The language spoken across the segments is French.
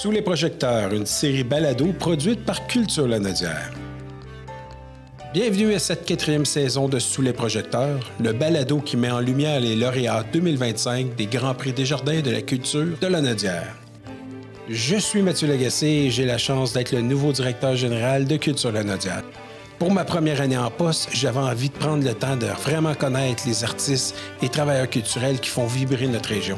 Sous les projecteurs, une série balado produite par Culture Lanaudière. Bienvenue à cette 4e saison de Sous les projecteurs, le balado qui met en lumière les lauréats 2025 des Grands Prix Desjardins de la culture de Lanaudière. Je suis Mathieu Lagacé et j'ai la chance d'être le nouveau directeur général de Culture Lanaudière. Pour ma première année en poste, j'avais envie de prendre le temps de vraiment connaître les artistes et travailleurs culturels qui font vibrer notre région.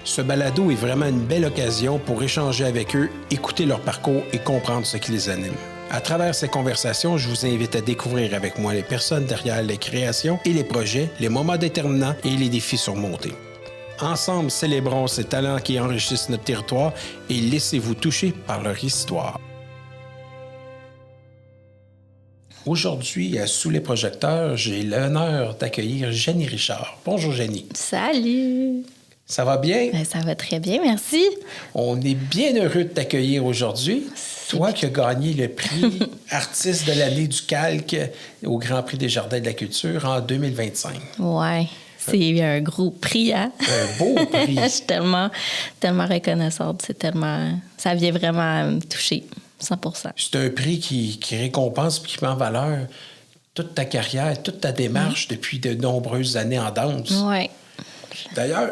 Ce balado est vraiment une belle occasion pour échanger avec eux, écouter leur parcours et comprendre ce qui les anime. À travers ces conversations, je vous invite à découvrir avec moi les personnes derrière les créations et les projets, les moments déterminants et les défis surmontés. Ensemble, célébrons ces talents qui enrichissent notre territoire et laissez-vous toucher par leur histoire. Aujourd'hui, Sous les projecteurs, j'ai l'honneur d'accueillir Jenny Richard. Bonjour Jenny. Salut! Ça va bien? Ça va très bien, merci. On est bien heureux de t'accueillir aujourd'hui. Toi qui as gagné le prix Artiste de l'année du calque au Grand Prix Desjardins de la culture en 2025. Ouais, c'est un gros prix, hein? Un beau prix. Je suis tellement reconnaissante. Ça vient vraiment me toucher, 100%. C'est un prix qui récompense et qui met en valeur toute ta carrière, toute ta démarche depuis de nombreuses années en danse. Ouais. D'ailleurs,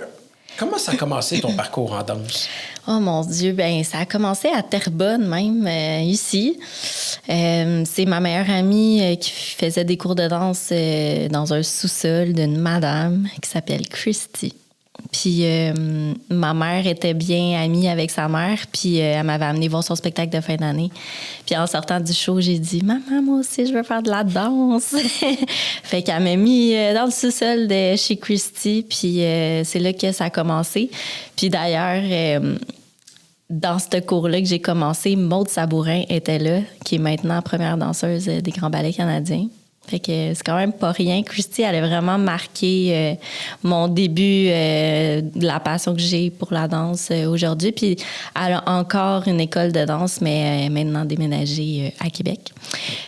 comment ça a commencé ton parcours en danse? Oh mon Dieu, ça a commencé à Terrebonne même, ici. C'est ma meilleure amie qui faisait des cours de danse dans un sous-sol d'une madame qui s'appelle Christy. Puis ma mère était bien amie avec sa mère, puis elle m'avait amené voir son spectacle de fin d'année. Puis en sortant du show, j'ai dit « Maman, moi aussi, je veux faire de la danse! » Fait qu'elle m'a mis dans le sous-sol de chez Christy, puis c'est là que ça a commencé. Puis d'ailleurs, dans ce cours-là que j'ai commencé, Maude Sabourin était là, qui est maintenant première danseuse des Grands Ballets canadiens. Fait que c'est quand même pas rien. Christy, elle a vraiment marqué mon début de la passion que j'ai pour la danse aujourd'hui. Puis elle a encore une école de danse, mais maintenant déménagée à Québec.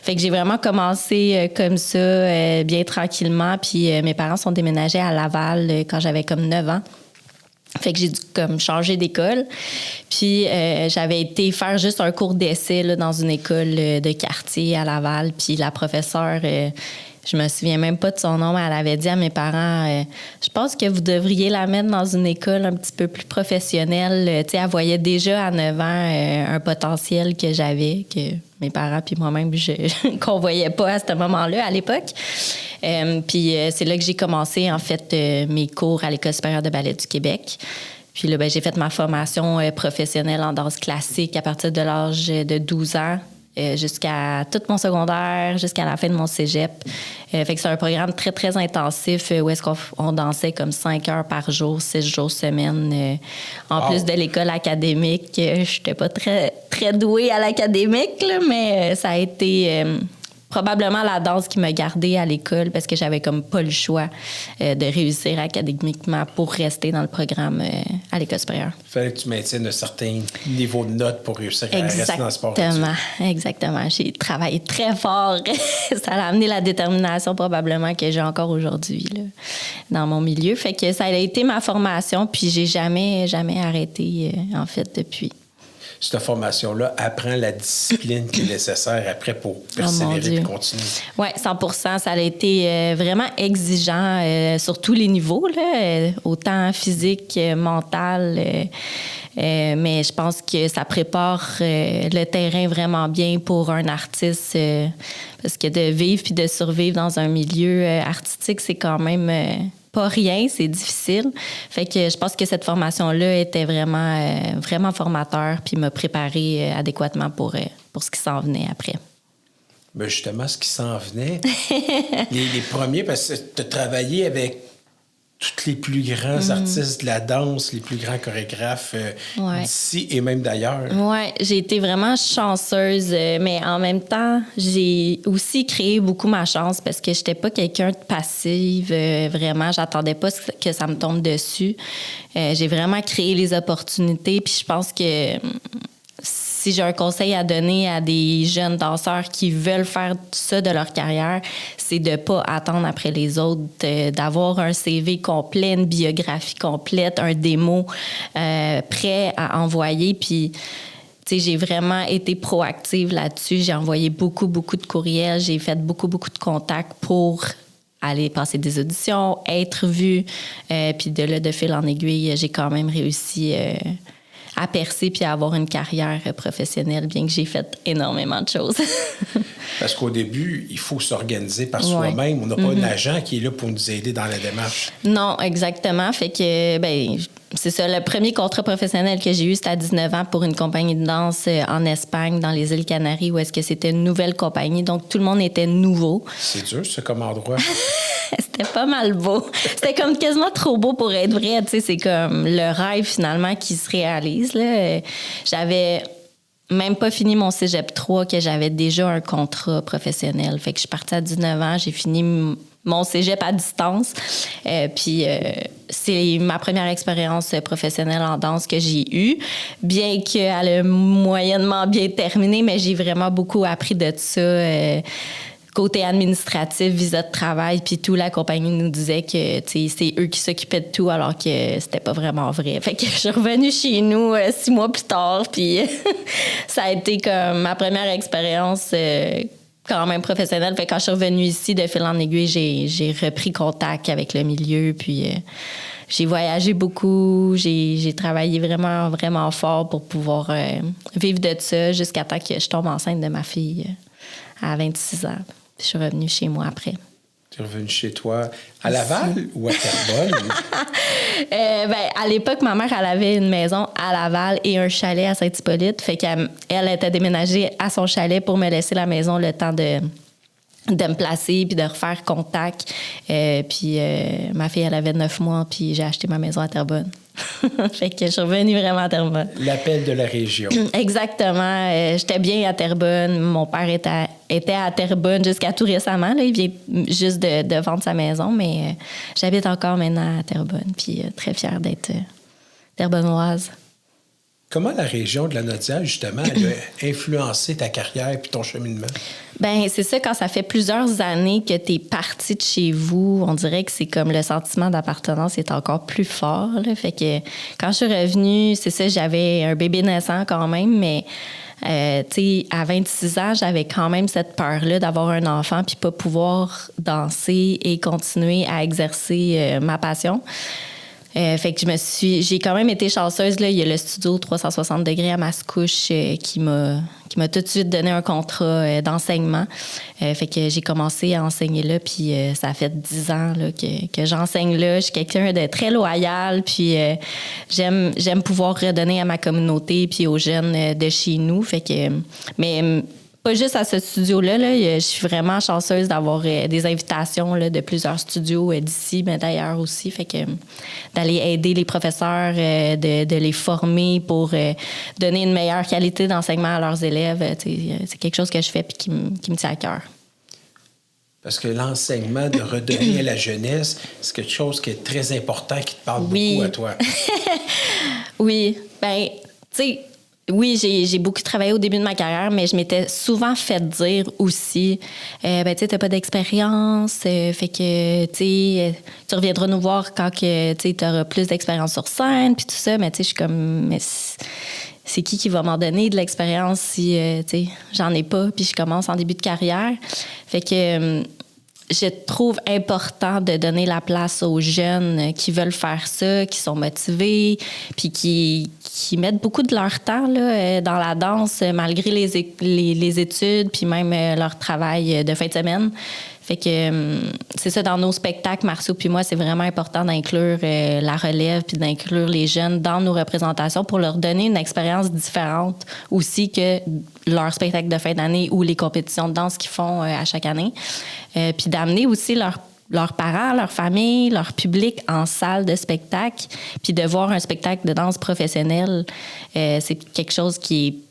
Fait que j'ai vraiment commencé comme ça, bien tranquillement. Puis mes parents sont déménagés à Laval quand j'avais comme 9 ans. Fait que j'ai dû comme changer d'école. Puis j'avais été faire juste un cours d'essai là, dans une école de quartier à Laval. Puis la professeure, je me souviens même pas de son nom, mais elle avait dit à mes parents, je pense que vous devriez la mettre dans une école un petit peu plus professionnelle. Tu sais, elle voyait déjà à 9 ans un potentiel que j'avais, que mes parents puis moi-même, qu'on voyait pas à ce moment-là, à l'époque. Puis c'est là que j'ai commencé, en fait, mes cours à l'École supérieure de ballet du Québec. Puis là, j'ai fait ma formation professionnelle en danse classique à partir de l'âge de 12 ans jusqu'à tout mon secondaire, jusqu'à la fin de mon cégep. Fait que c'est un programme très, très intensif où est-ce qu'on dansait comme 5 heures par jour, 6 jours semaine. En plus de l'école académique, je n'étais pas très, très douée à l'académique, là, mais ça a été probablement la danse qui m'a gardée à l'école parce que j'avais comme pas le choix de réussir académiquement pour rester dans le programme à l'École supérieure. Il fallait que tu maintiennes un certain niveau de notes pour réussir à rester dans le sport. Exactement. J'ai travaillé très fort. Ça a amené la détermination probablement que j'ai encore aujourd'hui là, dans mon milieu. Fait que ça a été ma formation, puis j'ai jamais arrêté en fait depuis. Cette formation-là apprend la discipline qui est nécessaire après pour persévérer et continuer. Oui, 100%. Ça a été vraiment exigeant sur tous les niveaux, là, autant physique, mental. Mais je pense que ça prépare le terrain vraiment bien pour un artiste parce que de vivre puis de survivre dans un milieu artistique, c'est quand même pas rien, c'est difficile. Fait que je pense que cette formation-là était vraiment formateur puis m'a préparé adéquatement pour ce qui s'en venait après. Bien justement, ce qui s'en venait, les premiers, parce que tu as travaillé avec tous les plus grands artistes de la danse, les plus grands chorégraphes d'ici et même d'ailleurs. Oui, j'ai été vraiment chanceuse, mais en même temps, j'ai aussi créé beaucoup ma chance parce que j'étais pas quelqu'un de passive, vraiment. J'attendais pas que ça me tombe dessus. J'ai vraiment créé les opportunités, puis je pense que si j'ai un conseil à donner à des jeunes danseurs qui veulent faire ça de leur carrière, c'est de ne pas attendre après les autres, d'avoir un CV complet, une biographie complète, un démo prêt à envoyer. Puis j'ai vraiment été proactive là-dessus. J'ai envoyé beaucoup de courriels. J'ai fait beaucoup de contacts pour aller passer des auditions, être vue. Puis de là, de fil en aiguille, j'ai quand même réussi à percer puis à avoir une carrière professionnelle, bien que j'ai fait énormément de choses. Parce qu'au début, il faut s'organiser par soi-même. On n'a pas un agent qui est là pour nous aider dans la démarche. Non, exactement. Fait que, c'est ça. Le premier contrat professionnel que j'ai eu, c'était à 19 ans pour une compagnie de danse en Espagne, dans les îles Canaries, où est-ce que c'était une nouvelle compagnie. Donc, tout le monde était nouveau. C'est dur, ça, comme endroit. C'était pas mal beau. C'était comme quasiment trop beau pour être vrai. Tu sais, c'est comme le rêve, finalement, qui se réalise, là. J'avais même pas fini mon cégep 3 que j'avais déjà un contrat professionnel. Fait que je suis partie à 19 ans, j'ai fini mon cégep à distance. Puis c'est ma première expérience professionnelle en danse que j'ai eue. Bien qu'elle ait moyennement bien terminé, mais j'ai vraiment beaucoup appris de ça. Côté administratif, visa de travail, puis tout, la compagnie nous disait que c'est eux qui s'occupaient de tout, alors que c'était pas vraiment vrai. Fait que je suis revenue chez nous 6 mois plus tard, puis ça a été comme ma première expérience quand même professionnelle. Fait que quand je suis revenue ici, de fil en aiguille, j'ai repris contact avec le milieu, puis j'ai voyagé beaucoup, j'ai travaillé vraiment fort pour pouvoir vivre de ça jusqu'à temps que je tombe enceinte de ma fille à 26 ans. Je suis revenue chez moi après. Tu es revenue chez toi à Laval ou à Terrebonne? À l'époque, ma mère, elle avait une maison à Laval et un chalet à Saint-Hippolyte. Fait qu'elle était déménagée à son chalet pour me laisser la maison le temps de me placer puis de refaire contact. Puis ma fille, elle avait 9 mois, puis j'ai acheté ma maison à Terrebonne. Fait que je suis revenue vraiment à Terrebonne. L'appel de la région. Exactement. J'étais bien à Terrebonne. Mon père était à Terrebonne jusqu'à tout récemment. Là. Il vient juste de vendre sa maison, mais j'habite encore maintenant à Terrebonne. Puis très fière d'être terrebonnoise. Comment la région de la Naudière, justement, elle a influencé ta carrière puis ton cheminement? C'est ça, quand ça fait plusieurs années que tu es parti de chez vous, on dirait que c'est comme le sentiment d'appartenance est encore plus fort. Là. Fait que quand je suis revenue, c'est ça, j'avais un bébé naissant quand même, mais à 26 ans, j'avais quand même cette peur-là d'avoir un enfant puis pas pouvoir danser et continuer à exercer ma passion. Fait que j'ai quand même été chanceuse. Là. Il y a le studio 360 degrés à Mascouche qui m'a tout de suite donné un contrat d'enseignement. Fait que j'ai commencé à enseigner là, puis ça fait 10 ans là, que j'enseigne là. Je suis quelqu'un de très loyal, puis j'aime pouvoir redonner à ma communauté puis aux jeunes de chez nous. Fait que, mais pas juste à ce studio-là, là, je suis vraiment chanceuse d'avoir des invitations là, de plusieurs studios d'ici, mais d'ailleurs aussi. Fait que d'aller aider les professeurs, de les former pour donner une meilleure qualité d'enseignement à leurs élèves, c'est quelque chose que je fais et qui me tient à cœur. Parce que l'enseignement, de redonner à la jeunesse, c'est quelque chose qui est très important, qui te parle beaucoup à toi. Oui. Tu sais, oui, j'ai beaucoup travaillé au début de ma carrière, mais je m'étais souvent fait dire aussi, tu sais, t'as pas d'expérience, fait que, tu reviendras nous voir quand que, tu auras plus d'expérience sur scène, puis tout ça. Mais tu sais, je suis comme, mais c'est qui va m'en donner de l'expérience si, tu sais, j'en ai pas, puis je commence en début de carrière. Fait que je trouve important de donner la place aux jeunes qui veulent faire ça, qui sont motivés, puis qui mettent beaucoup de leur temps là, dans la danse, malgré les études, puis même leur travail de fin de semaine. Fait que c'est ça, dans nos spectacles, Marceau puis moi, c'est vraiment important d'inclure la relève puis d'inclure les jeunes dans nos représentations pour leur donner une expérience différente aussi que leur spectacle de fin d'année ou les compétitions de danse qu'ils font à chaque année. Puis d'amener aussi leurs parents, leur famille, leur public en salle de spectacle, puis de voir un spectacle de danse professionnel, c'est quelque chose qui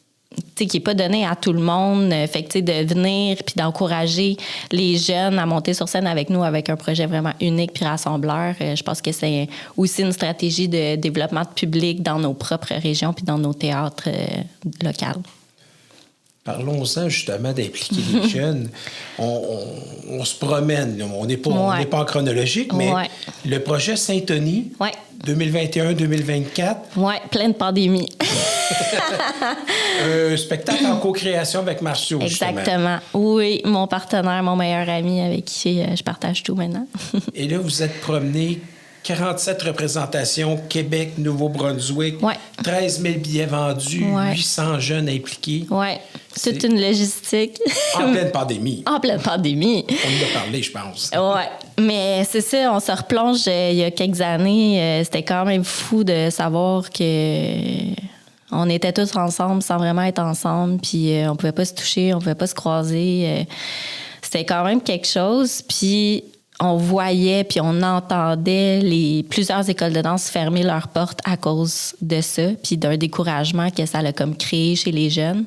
est pas donné à tout le monde. Fait que, de venir puis d'encourager les jeunes à monter sur scène avec nous avec un projet vraiment unique puis rassembleur, je pense que c'est aussi une stratégie de développement de public dans nos propres régions puis dans nos théâtres locaux. Parlons-en justement d'impliquer les jeunes. On se promène, on n'est pas en chronologique, mais le projet Saint-Denis, 2021-2024. Oui, plein de pandémie. Un spectacle en co-création avec Marceau, exactement. Justement. Oui, mon partenaire, mon meilleur ami avec qui je partage tout maintenant. Et là, vous êtes promené 47 représentations, Québec, Nouveau-Brunswick, 13 000 billets vendus, 800 jeunes impliqués. Oui, toute une logistique. En pleine pandémie. En pleine pandémie. On en a parlé, je pense. Oui, mais c'est ça, on se replonge il y a quelques années. C'était quand même fou de savoir que on était tous ensemble sans vraiment être ensemble, puis on pouvait pas se toucher, on pouvait pas se croiser. C'était quand même quelque chose, puis on voyait puis on entendait plusieurs écoles de danse fermer leurs portes à cause de ça, puis d'un découragement que ça a comme créé chez les jeunes.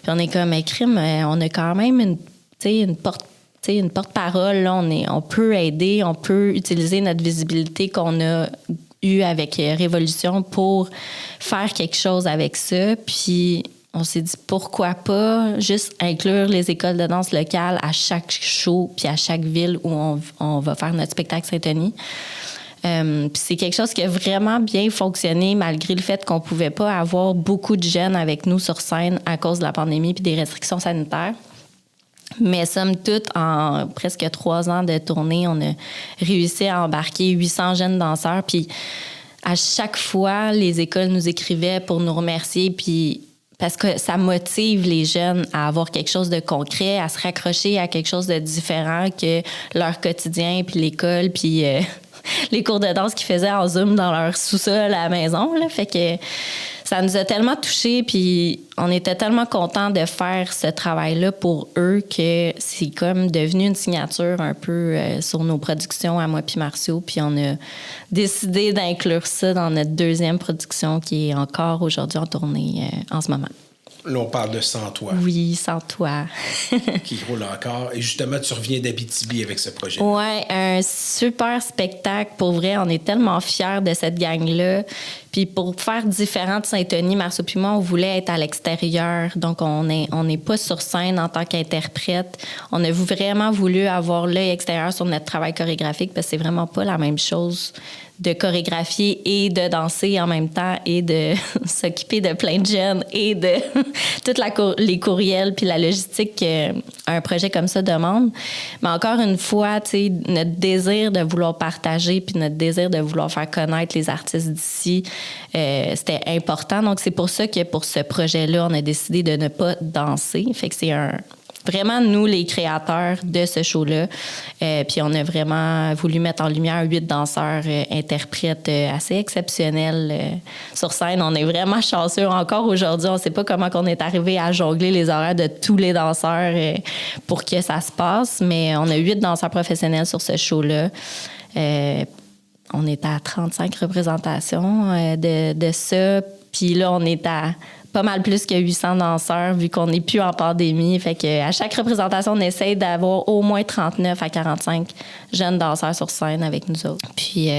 Puis on est comme crime, on a quand même une porte-parole, là, on peut aider, on peut utiliser notre visibilité qu'on a eue avec Révolution pour faire quelque chose avec ça. Puis on s'est dit, pourquoi pas juste inclure les écoles de danse locales à chaque show puis à chaque ville où on va faire notre spectacle Saint-Denis. Puis c'est quelque chose qui a vraiment bien fonctionné malgré le fait qu'on pouvait pas avoir beaucoup de jeunes avec nous sur scène à cause de la pandémie puis des restrictions sanitaires. Mais somme toute, en presque 3 ans de tournée, on a réussi à embarquer 800 jeunes danseurs. Puis à chaque fois, les écoles nous écrivaient pour nous remercier, puis parce que ça motive les jeunes à avoir quelque chose de concret, à se raccrocher à quelque chose de différent que leur quotidien, puis l'école, puis les cours de danse qu'ils faisaient en Zoom dans leur sous-sol à la maison. Là. Fait que ça nous a tellement touchés, puis on était tellement contents de faire ce travail-là pour eux que c'est comme devenu une signature un peu sur nos productions à moi puis Marceau, puis on a décidé d'inclure ça dans notre 2e production qui est encore aujourd'hui en tournée en ce moment. Là, on parle de Sans toi. Oui, Sans toi. Qui roule encore. Et justement, tu reviens d'Abitibi avec ce projet. Oui, un super spectacle. Pour vrai, on est tellement fiers de cette gang-là. Puis pour faire différent de Saint-Denis, Marceau puis moi, on voulait être à l'extérieur. Donc, on n'est pas sur scène en tant qu'interprète. On a vraiment voulu avoir l'œil extérieur sur notre travail chorégraphique parce que c'est vraiment pas la même chose de chorégraphier et de danser en même temps et de s'occuper de plein de jeunes et de tous les courriels puis la logistique qu'un projet comme ça demande. Mais encore une fois, tu sais, notre désir de vouloir partager puis notre désir de vouloir faire connaître les artistes d'ici, c'était important. Donc, c'est pour ça que pour ce projet-là, on a décidé de ne pas danser. Fait que c'est vraiment, nous, les créateurs de ce show-là. Puis on a vraiment voulu mettre en lumière 8 danseurs interprètes assez exceptionnels sur scène. On est vraiment chanceux. Encore aujourd'hui, on ne sait pas comment on est arrivé à jongler les horaires de tous les danseurs pour que ça se passe, mais on a 8 danseurs professionnels sur ce show-là. On est à 35 représentations de ça. Puis là, on est à pas mal plus que 800 danseurs vu qu'on n'est plus en pandémie. Fait que à chaque représentation, on essaie d'avoir au moins 39 à 45 jeunes danseurs sur scène avec nous autres. Puis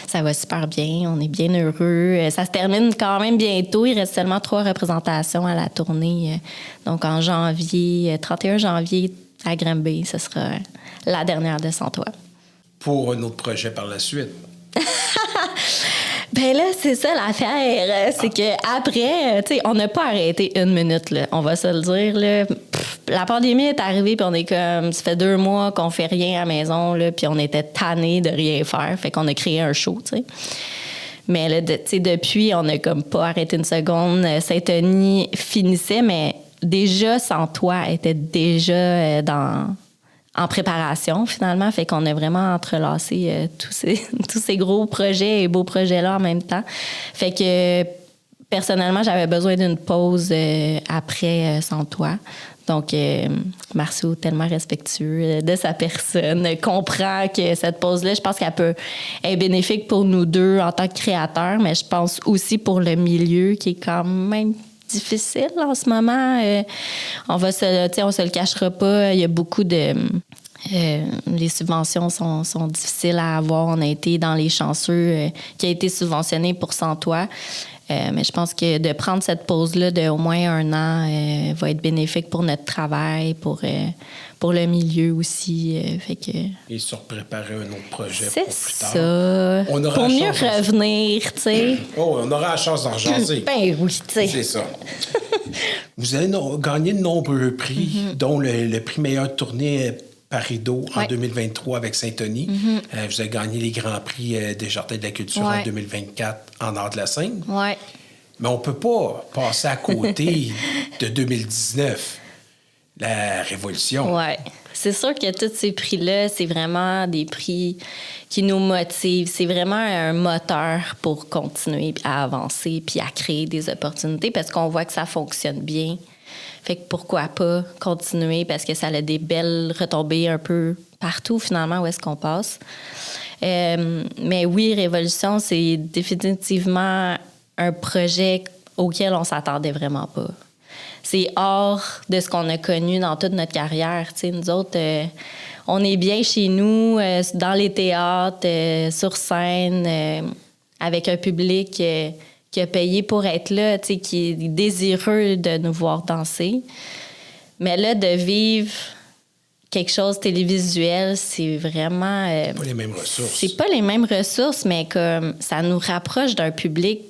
ça va super bien, on est bien heureux. Ça se termine quand même bientôt. Il reste seulement 3 représentations à la tournée. Donc en janvier, 31 janvier à Granby, ce sera la dernière de Sans toi. Pour un autre projet par la suite. Ben là, c'est ça l'affaire. C'est que après, tu sais, on n'a pas arrêté 1 minute, là. On va se le dire, là. La pandémie est arrivée, puis on est comme... Ça fait 2 mois qu'on fait rien à la maison, là, puis on était tannés de rien faire. Fait qu'on a créé un show, tu sais. Mais là, tu sais, depuis, on n'a comme pas arrêté une seconde. Saint-Denis finissait, mais déjà, Sans toi était déjà en préparation, finalement. Fait qu'on a vraiment entrelacé tous ces gros projets et beaux projets-là en même temps. Fait que, personnellement, j'avais besoin d'une pause après Sans toi. Donc, Marceau, tellement respectueux de sa personne, comprend que cette pause-là, je pense qu'elle est bénéfique pour nous deux en tant que créateurs, mais je pense aussi pour le milieu qui est quand même difficile en ce moment. On se le cachera pas. Il y a beaucoup de Les subventions sont difficiles à avoir. On a été dans les chanceux qui a été subventionné pour Sans Toit. Mais je pense que de prendre cette pause-là d'au moins 1 an va être bénéfique pour notre travail, pour le milieu aussi. Et se préparer un autre projet c'est pour plus tard. Ça. On aura pour la mieux chance revenir, tu sais. Oh, on aura la chance d'en jaser. Ben oui, tu sais. C'est ça. Vous avez gagné de nombreux prix, dont le prix meilleure tournée Parido en 2023 avec Saint-Denis. Vous avez gagné les Grands Prix des Jardins de la Culture en 2024 en art de la scène. Oui. Mais on ne peut pas passer à côté de 2019, la Révolution. Oui. C'est sûr que tous ces prix-là, c'est vraiment des prix qui nous motivent. C'est vraiment un moteur pour continuer à avancer puis à créer des opportunités parce qu'on voit que ça fonctionne bien. Fait que pourquoi pas continuer parce que ça a des belles retombées un peu partout finalement où est-ce qu'on passe. Mais oui, Révolution, c'est définitivement un projet auquel on s'attendait vraiment pas. C'est hors de ce qu'on a connu dans toute notre carrière. T'sais, nous autres, on est bien chez nous, dans les théâtres, sur scène, avec un public qui a payé pour être là, qui est désireux de nous voir danser. Mais là, de vivre quelque chose télévisuel, c'est vraiment... C'est pas les mêmes ressources. C'est pas les mêmes ressources, mais comme ça nous rapproche d'un public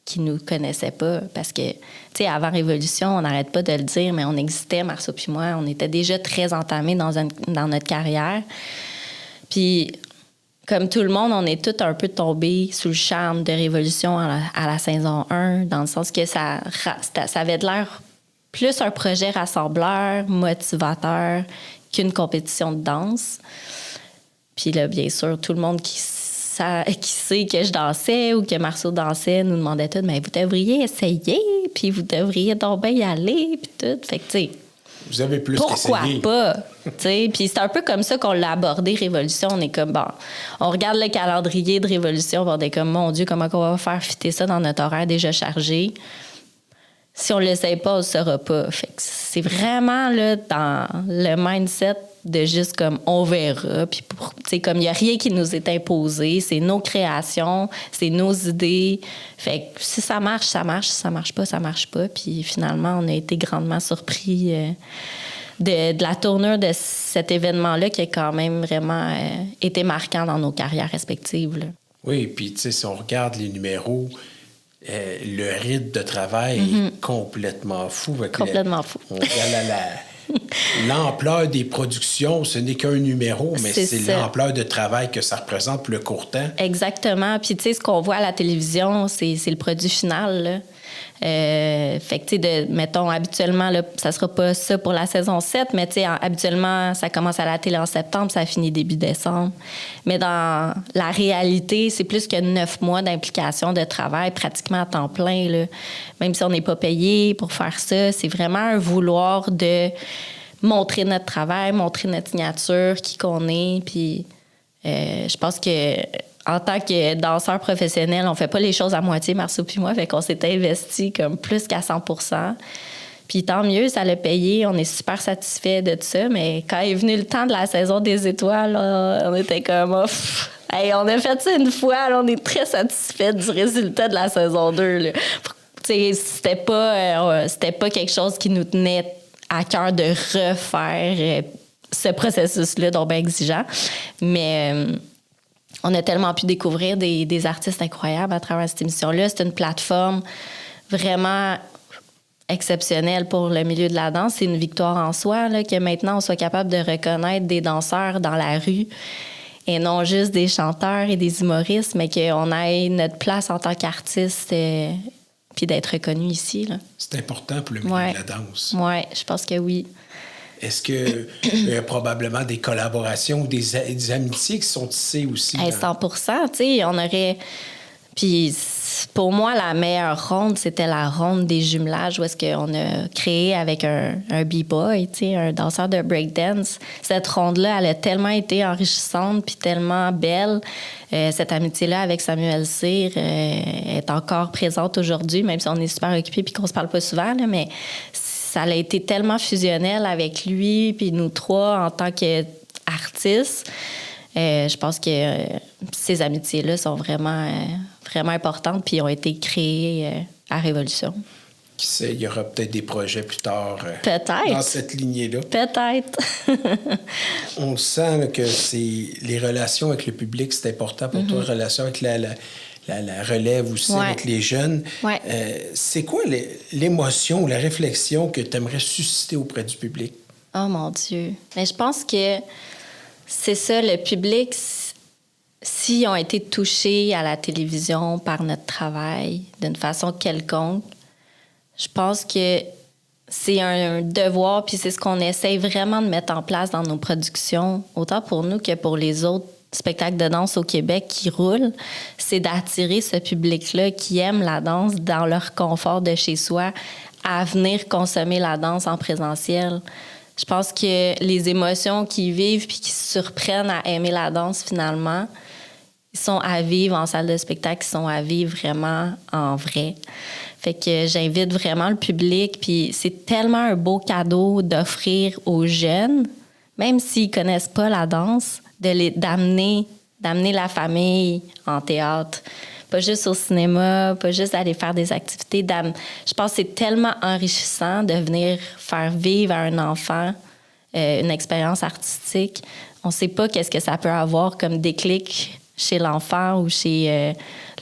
qui nous connaissait pas. Parce que, tu sais, avant Révolution, on n'arrête pas de le dire, mais on existait, Marceau puis moi, on était déjà très entamés dans notre carrière. Puis, comme tout le monde, on est tous un peu tombés sous le charme de Révolution à la saison 1, dans le sens que ça avait de l'air plus un projet rassembleur, motivateur, qu'une compétition de danse. Puis là, bien sûr, tout le monde qui sait que je dansais ou que Marceau dansait nous demandait tout, mais vous devriez essayer, puis vous devriez donc bien y aller, puis tout. Fait que, tu sais, vous avez plus pourquoi qu'essayé. pas? Puis c'est un peu comme ça qu'on l'a abordé, Révolution. On est comme, bon, on regarde le calendrier de Révolution, on est comme, mon Dieu, comment on va faire fitter ça dans notre horaire déjà chargé? Si on ne l'essaye pas, on ne le saura pas. Fait que c'est vraiment là, dans le mindset de juste comme on verra. Puis comme il n'y a rien qui nous est imposé, c'est nos créations, c'est nos idées. Fait que si ça marche, ça marche. Si ça marche pas, ça marche pas. Puis finalement, on a été grandement surpris de la tournure de cet événement-là qui a quand même vraiment été marquant dans nos carrières respectives. Là. Oui, puis tu sais, si on regarde les numéros, le rythme de travail est complètement fou. Complètement fou. On regarde l'ampleur des productions, ce n'est qu'un numéro, mais c'est l'ampleur de travail que ça représente pour le court temps. Exactement. Puis, tu sais, ce qu'on voit à la télévision, c'est le produit final, là. Fait que, tu sais, mettons, habituellement, là, ça sera pas ça pour la saison 7, mais, tu sais, habituellement, ça commence à la télé en septembre, ça finit début décembre. Mais dans la réalité, c'est plus que 9 mois d'implication de travail, pratiquement à temps plein, là. Même si on n'est pas payé pour faire ça, c'est vraiment un vouloir de montrer notre travail, montrer notre signature, qui qu'on est, puis je pense que en tant que danseur professionnel, on fait pas les choses à moitié, Marceau puis moi, fait qu'on s'est investi comme plus qu'à 100%. Puis tant mieux, ça l'a payé, on est super satisfait de tout ça, mais quand est venu le temps de la saison des étoiles, là, on était comme hey, on a fait ça une fois, là, on est très satisfait du résultat de la saison 2. Là. C'était pas quelque chose qui nous tenait à cœur de refaire ce processus-là, donc bien exigeant. Mais on a tellement pu découvrir des artistes incroyables à travers cette émission-là. C'est une plateforme vraiment exceptionnelle pour le milieu de la danse. C'est une victoire en soi, là, que maintenant on soit capable de reconnaître des danseurs dans la rue et non juste des chanteurs et des humoristes, mais qu'on ait notre place en tant qu'artiste puis d'être reconnu ici. Là. C'est important pour le milieu de la danse. Oui, je pense que oui. Est-ce qu'il y a probablement des collaborations ou des amitiés qui sont tissées aussi? 100%, tu sais, on aurait... Puis pour moi, la meilleure ronde, c'était la ronde des jumelages où est-ce qu'on a créé avec un b-boy, tu sais, un danseur de breakdance. Cette ronde-là, elle a tellement été enrichissante puis tellement belle. Cette amitié-là avec Samuel Cyr est encore présente aujourd'hui, même si on est super occupés puis qu'on se parle pas souvent, là, mais ça a été tellement fusionnel avec lui puis nous trois en tant qu'artistes artiste. Je pense que ces amitiés-là sont vraiment, vraiment importantes puis ont été créées à Révolution. Qui sait, il y aura peut-être des projets plus tard Peut-être. Dans cette lignée-là. Peut-être. On sent là, que les relations avec le public, c'est important pour toi, relations avec la relève aussi, avec les jeunes. Ouais. C'est quoi l'émotion ou la réflexion que tu aimerais susciter auprès du public? Oh mon Dieu. Mais je pense que c'est ça, le public, s'ils ont été touchés à la télévision par notre travail d'une façon quelconque, je pense que c'est un devoir, puis c'est ce qu'on essaye vraiment de mettre en place dans nos productions, autant pour nous que pour les autres spectacles de danse au Québec qui roulent, c'est d'attirer ce public-là qui aime la danse dans leur confort de chez soi à venir consommer la danse en présentiel. Je pense que les émotions qu'ils vivent puis qui se surprennent à aimer la danse finalement, ils sont à vivre en salle de spectacle, ils sont à vivre vraiment en vrai. Fait que j'invite vraiment le public, puis c'est tellement un beau cadeau d'offrir aux jeunes, même s'ils connaissent pas la danse, d'amener la famille en théâtre. Pas juste au cinéma, pas juste aller faire des activités. Je pense que c'est tellement enrichissant de venir faire vivre à un enfant une expérience artistique. On sait pas qu'est-ce que ça peut avoir comme déclic chez l'enfant ou chez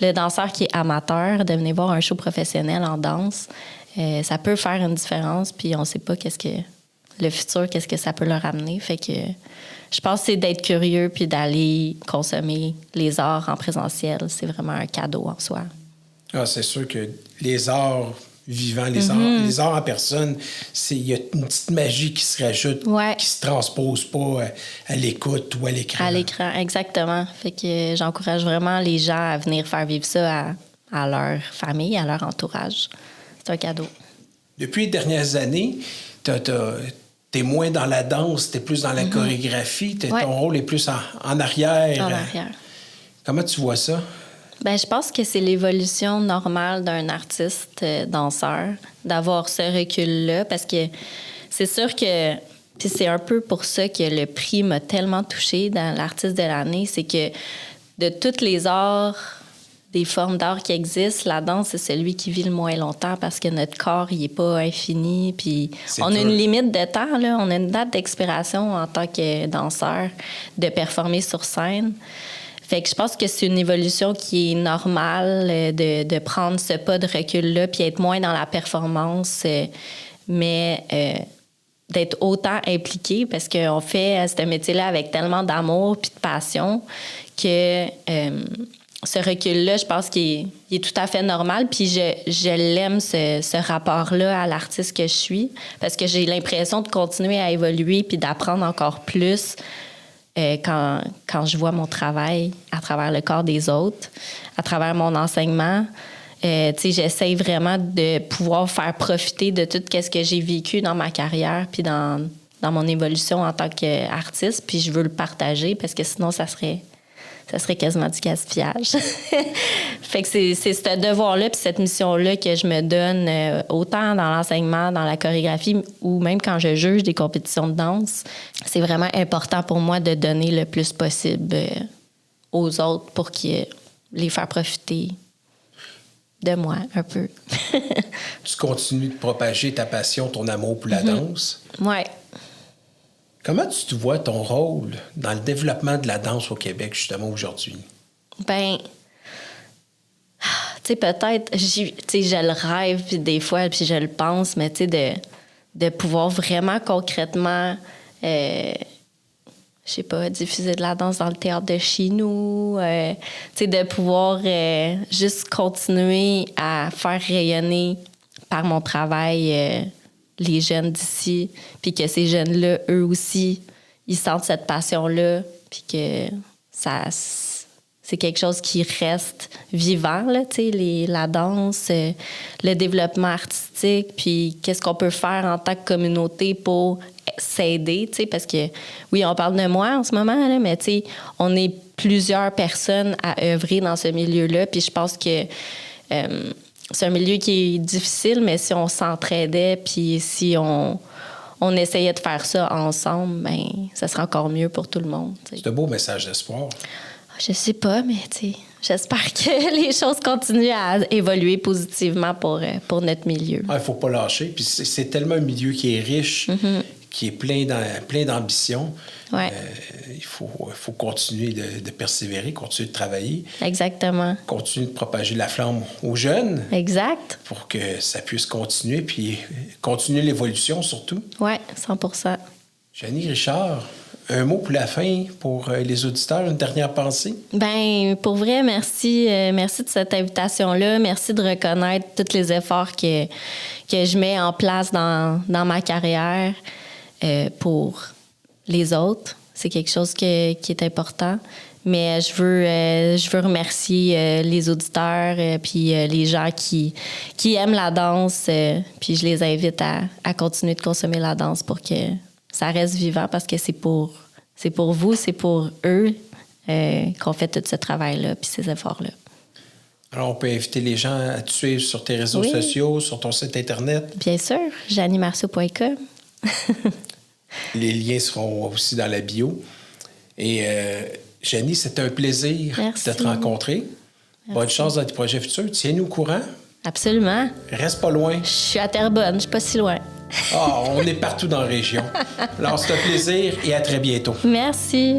le danseur qui est amateur, de venir voir un show professionnel en danse. Ça peut faire une différence, puis on sait pas qu'est-ce que ça peut leur amener. Fait que je pense que c'est d'être curieux puis d'aller consommer les arts en présentiel. C'est vraiment un cadeau en soi. Ah, c'est sûr que les arts vivants, les arts en personne, il y a une petite magie qui se rajoute, qui se transpose pas à l'écoute ou à l'écran. À l'écran, exactement. Fait que j'encourage vraiment les gens à venir faire vivre ça à leur famille, à leur entourage. C'est un cadeau. Depuis les dernières années, t'es moins dans la danse, t'es plus dans la chorégraphie, ton rôle est plus en arrière. En arrière. Comment tu vois ça? Ben, je pense que c'est l'évolution normale d'un artiste danseur, d'avoir ce recul-là, parce que c'est sûr que, puis c'est un peu pour ça que le prix m'a tellement touchée dans l'artiste de l'année, c'est que de tous les arts, des formes d'art qui existent, la danse, c'est celui qui vit le moins longtemps parce que notre corps, il n'est pas infini. Puis on a une limite de temps, là. On a une date d'expiration en tant que danseur de performer sur scène. Fait que je pense que c'est une évolution qui est normale de prendre ce pas de recul-là puis être moins dans la performance, mais d'être autant impliqué parce qu'on fait ce métier-là avec tellement d'amour puis de passion que... ce recul-là, je pense qu'il est tout à fait normal. Puis je l'aime, ce rapport-là à l'artiste que je suis, parce que j'ai l'impression de continuer à évoluer puis d'apprendre encore plus quand je vois mon travail à travers le corps des autres, à travers mon enseignement. J'essaie vraiment de pouvoir faire profiter de tout ce que j'ai vécu dans ma carrière puis dans mon évolution en tant qu'artiste. Puis je veux le partager parce que sinon, ça serait quasiment du gaspillage. Fait que c'est ce devoir-là puis cette mission-là que je me donne autant dans l'enseignement, dans la chorégraphie ou même quand je juge des compétitions de danse. C'est vraiment important pour moi de donner le plus possible aux autres pour les faire profiter de moi un peu. Tu continues de propager ta passion, ton amour pour la danse. Ouais. Comment tu te vois ton rôle dans le développement de la danse au Québec, justement, aujourd'hui? Ben, tu sais, peut-être, je le rêve, puis des fois, puis je le pense, mais tu sais, de pouvoir vraiment concrètement, je sais pas, diffuser de la danse dans le théâtre de chez nous, tu sais, de pouvoir juste continuer à faire rayonner par mon travail les jeunes d'ici, puis que ces jeunes-là, eux aussi, ils sentent cette passion-là, puis que c'est quelque chose qui reste vivant, là, tu sais, la danse, le développement artistique, puis qu'est-ce qu'on peut faire en tant que communauté pour s'aider, tu sais, parce que, oui, on parle de moi en ce moment, là, mais tu sais, on est plusieurs personnes à œuvrer dans ce milieu-là, puis je pense que c'est un milieu qui est difficile, mais si on s'entraidait, puis si on on essayait de faire ça ensemble, ben, ça serait encore mieux pour tout le monde. T'sais. C'est un beau message d'espoir. Je sais pas, mais j'espère que les choses continuent à évoluer positivement pour notre milieu. Il ne faut pas lâcher. Puis c'est tellement un milieu qui est riche, qui est plein d'ambition. Ouais. Il faut continuer de persévérer, continuer de travailler. Exactement. Continuer de propager la flamme aux jeunes. Exact. Pour que ça puisse continuer, puis continuer l'évolution surtout. Oui, 100%. Janie Richard, un mot pour la fin, pour les auditeurs, une dernière pensée? Ben pour vrai, merci. Merci de cette invitation-là. Merci de reconnaître tous les efforts que je mets en place dans ma carrière pour les autres. C'est quelque chose qui est important. Mais je veux remercier les auditeurs puis les gens qui aiment la danse. Puis je les invite à continuer de consommer la danse pour que ça reste vivant parce que c'est pour vous, c'est pour eux qu'on fait tout ce travail-là puis ces efforts-là. Alors, on peut inviter les gens à te suivre sur tes réseaux sociaux, sur ton site Internet. Bien sûr, janiemarceau.com. Les liens seront aussi dans la bio. Et Janie, c'était un plaisir de te rencontrer. Merci. Bonne chance dans tes projets futurs. Tiens-nous au courant. Absolument. Reste pas loin. Je suis à Terrebonne, je suis pas si loin. On est partout dans la région. Alors, c'est un plaisir et à très bientôt. Merci.